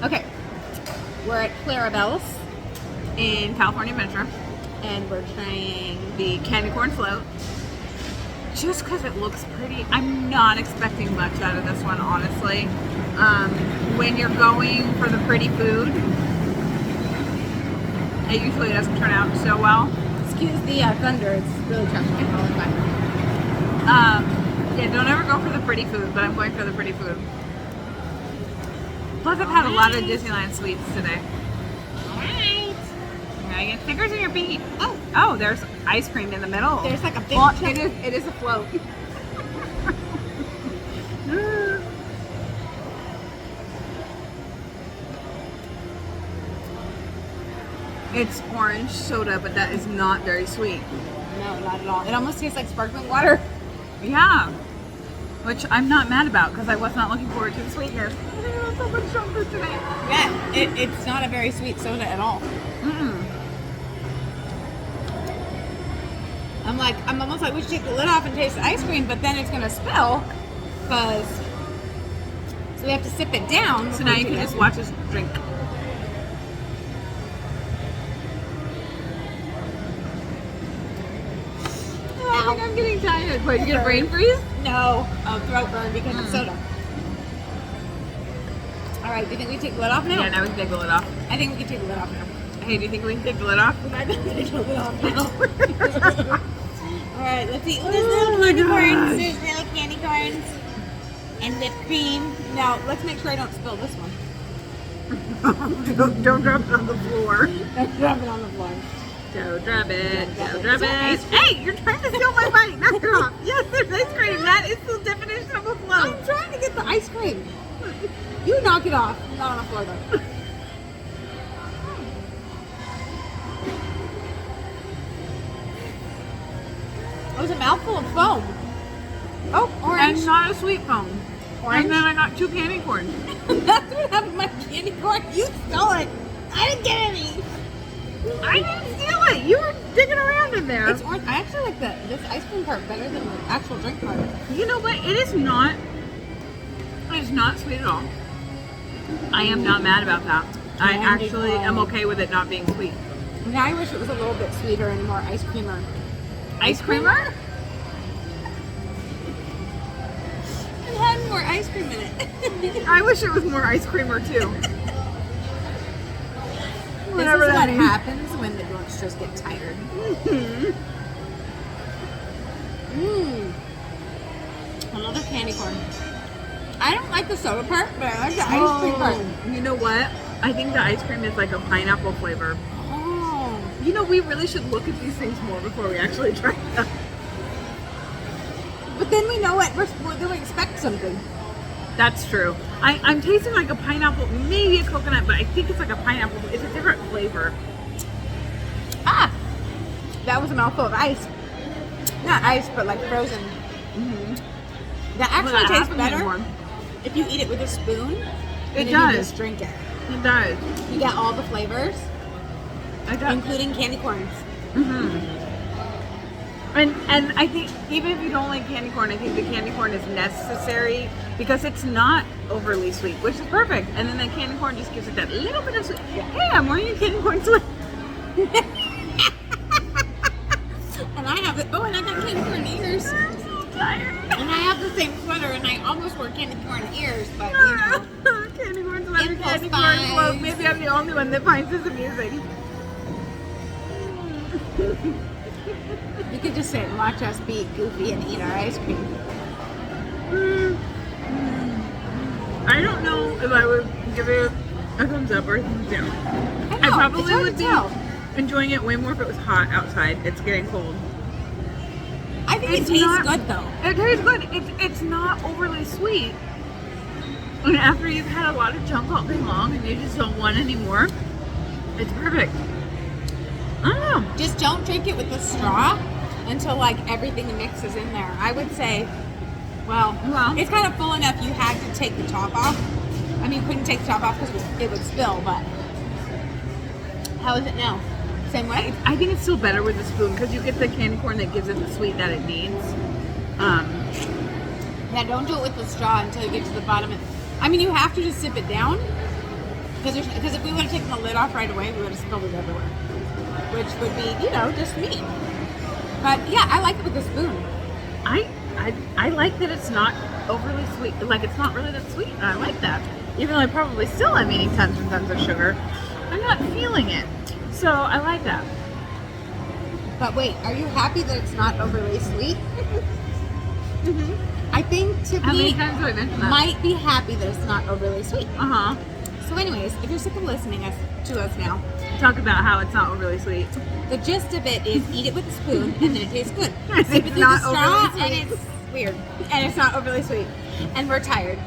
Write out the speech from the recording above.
Okay, we're at Clarabel's In California Adventure. and we're trying. The candy corn float. Just because it looks pretty. I'm not expecting much out of this one, honestly. When you're going for the pretty food, it usually doesn't turn out so well. Excuse the thunder, it's really traffic in Hollywood. Yeah, don't ever go for the pretty food, but I'm going for the pretty food. Plus, I've had a lot of Disneyland sweets today. Alright. Now you get stickers in your feet. Oh, Oh, there's ice cream in the middle. there's like a big Well, chunk. it is a float. It's orange soda, but that is not very sweet. No, not at all. It almost tastes like sparkling water. Yeah. Which I'm not mad about because I was not looking forward to the sweetness. I so much chocolate today. Yeah, it's not a very sweet soda at all. Mm-mm. I'm almost like, we should take the lid off and taste the ice cream, but then it's gonna spill, because, so we have to sip it down. So now you can just watch us drink. Oh, I think I'm getting tired. Wait, you get a brain freeze? No, throat burn because of soda. All right, do you think we take the lid off now? Yeah, now we can take the lid off. I think we can take the lid off now. Hey, do you think we can take the lid off? I think we can take the lid off now. All right, let's eat. There's Oh little my candy corns. gosh. There's little candy corns and whipped cream. Now let's make sure I don't spill this one. Don't drop it on the floor. Don't drop it on the floor. Don't drop it. Don't Is drop there it. ice cream? Hey, you're trying to steal my bite. Knock it off. Yes, there's ice cream. That is the definition of a float. I'm trying to get the ice cream. You knock it off. Not on the floor though. It was a mouthful of foam. Oh, orange. And not a sweet foam. Orange? And then I got 2 candy corns. That's what happened to my candy corn. You stole it. I didn't get any. I didn't steal it. You were digging around in there. It's orange. I actually like this ice cream part better than the actual drink part. You know what? It is not. It is not sweet at all. I am not mad about that. I Candy actually corn. am okay with it not being sweet. Now I wish it was a little bit sweeter and more ice creamer. Ice creamer? It had more ice cream in it. I wish it was more ice creamer too. This is what happens when the dorksters get tired. Another candy corn. I don't like the soda part, but I like the ice cream part. You know what? I think the ice cream is like a pineapple flavor. Oh. You know, we really should look at these things more before we actually try them. But then we know what we're going to expect something. That's true. I'm tasting like a pineapple, maybe a coconut, but I think it's like a pineapple. It's a different flavor. Ah! That was a mouthful of ice. Not ice, but like frozen. That actually Well, that tastes happens better anymore. if you eat it with a spoon. It than if does. You just drink it. It does. You get all the flavors, I got. including candy corns. And I think even if you don't like candy corn, I think the candy corn is necessary because it's not overly sweet, which is perfect. And then the candy corn just gives it that little bit of sweet. Hey, I'm wearing a candy corn sweat. And I have it. Oh, and I got candy corn ears. I'm so tired. And I have the same sweater, and I almost wore candy corn ears, but you know. Candy corn sweater, Impulse candy corn buys. float. Maybe I'm the only one that finds this amusing. You could just sit and watch us be goofy and eat our ice cream. I don't know if I would give it a thumbs up or a thumbs down. I know, I probably it's hard would to be tell. enjoying it way more if it was hot outside. It's getting cold. I think It's it tastes not- good though. It tastes good. It's not overly sweet. And after you've had a lot of junk all day long and you just don't want any more, it's perfect. I don't know. Just don't drink it with a straw until like everything mixes in there. I would say, well, it's kind of full enough you had to take the top off. I mean, you couldn't take the top off because it would spill, but how is it now? Same way? I think it's still better with a spoon because you get the candy corn that gives it the sweet that it needs. Yeah, don't do it with the straw until you get to the bottom. I mean, you have to just sip it down, Because if we would have taken the lid off right away, we would have spilled it everywhere, which would be, just mean. But yeah, I like it with a spoon. I like that it's not overly sweet. Like, it's not really that sweet. I like that. Even though I probably still am eating tons and tons of sugar, I'm not feeling it. So I like that. But wait, are you happy that it's not overly sweet? I think How many Tiffany times have I mentioned that? might be happy that it's not overly sweet. Uh-huh. So anyways, if you're sick of listening to us now, Talk about how it's not overly sweet. the gist of it is eat it with a spoon and then it tastes good. It's Sip it through not the straw overly and sweet. it's weird. And it's not overly sweet. And we're tired.